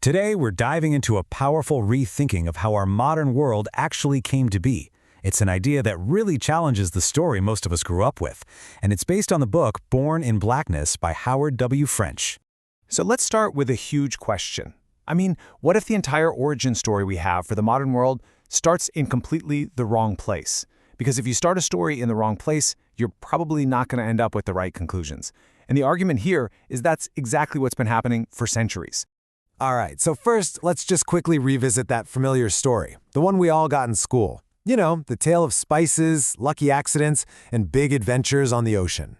Today, we're diving into a powerful rethinking of how our modern world actually came to be. It's an idea that really challenges the story most of us grew up with, and it's based on the book Born in Blackness by Howard W. French. So let's start with a huge question. What if the entire origin story we have for the modern world starts in completely the wrong place? Because if you start a story in the wrong place, you're probably not going to end up with the right conclusions. And the argument here is that's exactly what's been happening for centuries. All right, so first, let's just quickly revisit that familiar story, the one we all got in school. You know, the tale of spices, lucky accidents, and big adventures on the ocean.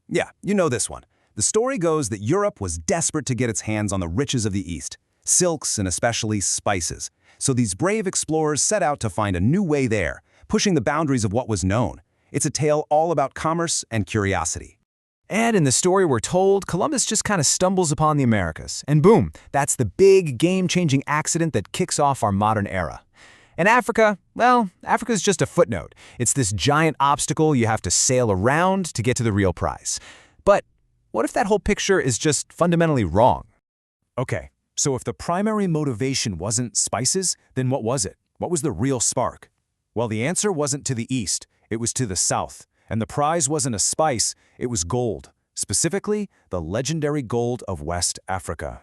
Yeah, you know this one. The story goes that Europe was desperate to get its hands on the riches of the East, silks and especially spices. So these brave explorers set out to find a new way there, pushing the boundaries of what was known. It's a tale all about commerce and curiosity. And in the story we're told, Columbus just kind of stumbles upon the Americas. And boom, that's the big game-changing accident that kicks off our modern era. And Africa, well, Africa's just a footnote. It's this giant obstacle you have to sail around to get to the real prize. But what if that whole picture is just fundamentally wrong? Okay, so if the primary motivation wasn't spices, then what was it? What was the real spark? Well, the answer wasn't to the east, it was to the south. And the prize wasn't a spice, it was gold. Specifically, the legendary gold of West Africa.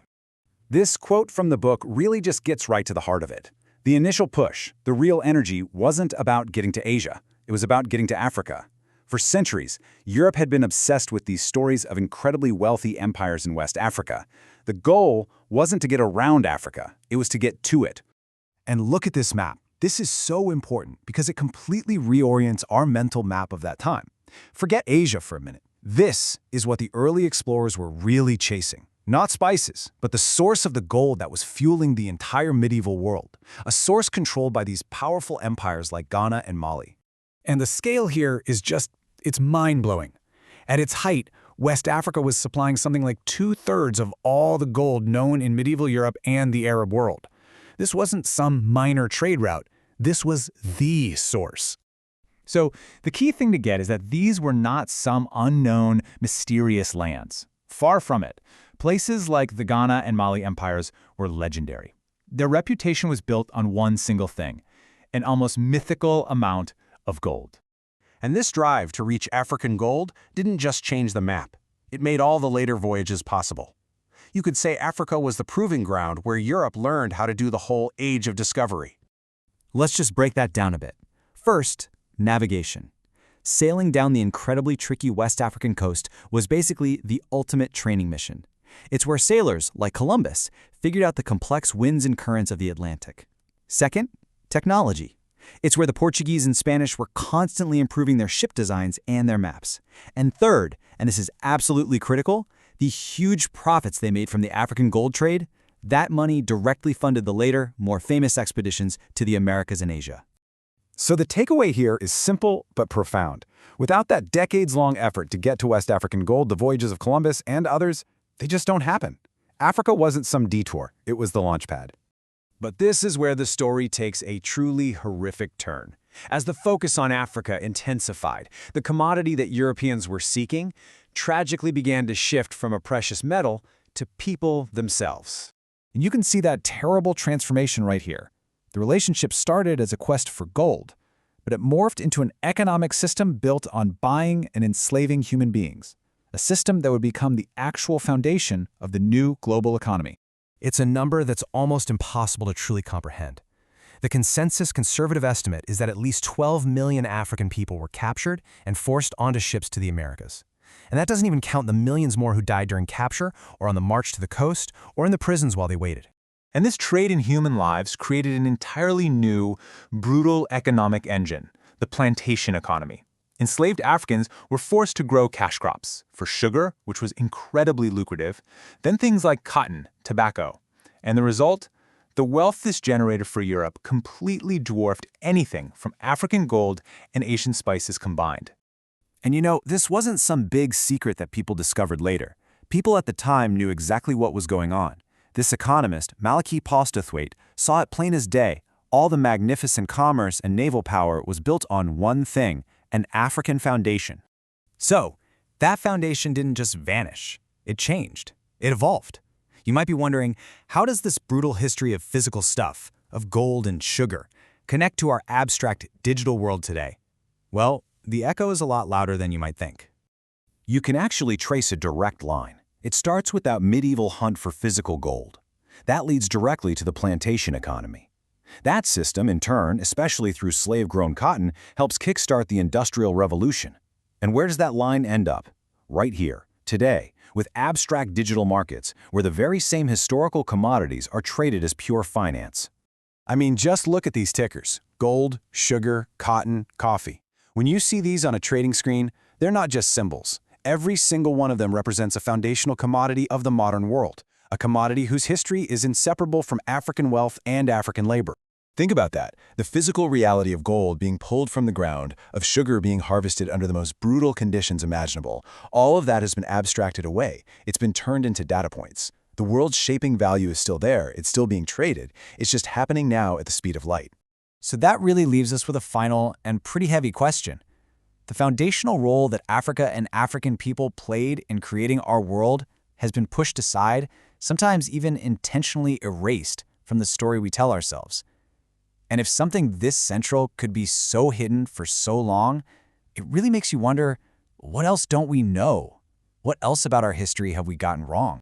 This quote from the book really just gets right to the heart of it. The initial push, the real energy, wasn't about getting to Asia. It was about getting to Africa. For centuries, Europe had been obsessed with these stories of incredibly wealthy empires in West Africa. The goal wasn't to get around Africa, it was to get to it. And look at this map. This is so important because it completely reorients our mental map of that time. Forget Asia for a minute. This is what the early explorers were really chasing. Not spices, but the source of the gold that was fueling the entire medieval world. A source controlled by these powerful empires like Ghana and Mali. And the scale here is it's mind-blowing. At its height, West Africa was supplying something like 2/3 of all the gold known in medieval Europe and the Arab world. This wasn't some minor trade route. This was the source. So the key thing to get is that these were not some unknown, mysterious lands. Far from it. Places like the Ghana and Mali empires were legendary. Their reputation was built on one single thing, an almost mythical amount of gold. And this drive to reach African gold didn't just change the map. It made all the later voyages possible. You could say Africa was the proving ground where Europe learned how to do the whole age of discovery. Let's just break that down a bit. First, navigation. Sailing down the incredibly tricky West African coast was basically the ultimate training mission. It's where sailors, like Columbus, figured out the complex winds and currents of the Atlantic. Second, technology. It's where the Portuguese and Spanish were constantly improving their ship designs and their maps. And third, and this is absolutely critical, the huge profits they made from the African gold trade, that money directly funded the later, more famous expeditions to the Americas and Asia. So the takeaway here is simple but profound. Without that decades-long effort to get to West African gold, the voyages of Columbus and others, they just don't happen. Africa wasn't some detour, it was the launch pad. But this is where the story takes a truly horrific turn. As the focus on Africa intensified, the commodity that Europeans were seeking tragically began to shift from a precious metal to people themselves. And you can see that terrible transformation right here. The relationship started as a quest for gold, but it morphed into an economic system built on buying and enslaving human beings, a system that would become the actual foundation of the new global economy. It's a number that's almost impossible to truly comprehend. The consensus conservative estimate is that at least 12 million African people were captured and forced onto ships to the Americas. And that doesn't even count the millions more who died during capture or on the march to the coast or in the prisons while they waited. And this trade in human lives created an entirely new, brutal economic engine, the plantation economy. Enslaved Africans were forced to grow cash crops for sugar, which was incredibly lucrative, then things like cotton, tobacco. And the result? The wealth this generated for Europe completely dwarfed anything from African gold and Asian spices combined. And you know, this wasn't some big secret that people discovered later. People at the time knew exactly what was going on. This economist, Malachy Postlethwaite, saw it plain as day. All the magnificent commerce and naval power was built on one thing, an African foundation. So, that foundation didn't just vanish. It changed. It evolved. You might be wondering, how does this brutal history of physical stuff, of gold and sugar, connect to our abstract digital world today? Well, the echo is a lot louder than you might think. You can actually trace a direct line. It starts with that medieval hunt for physical gold. That leads directly to the plantation economy. That system, in turn, especially through slave-grown cotton, helps kickstart the Industrial Revolution. And where does that line end up? Right here, today, with abstract digital markets, where the very same historical commodities are traded as pure finance. I mean, just look at these tickers: gold, sugar, cotton, coffee. When you see these on a trading screen, they're not just symbols. Every single one of them represents a foundational commodity of the modern world, a commodity whose history is inseparable from African wealth and African labor. Think about that. The physical reality of gold being pulled from the ground, of sugar being harvested under the most brutal conditions imaginable. All of that has been abstracted away. It's been turned into data points. The world's shaping value is still there. It's still being traded. It's just happening now at the speed of light. So that really leaves us with a final and pretty heavy question. The foundational role that Africa and African people played in creating our world has been pushed aside, sometimes even intentionally erased from the story we tell ourselves. And if something this central could be so hidden for so long, it really makes you wonder, what else don't we know? What else about our history have we gotten wrong?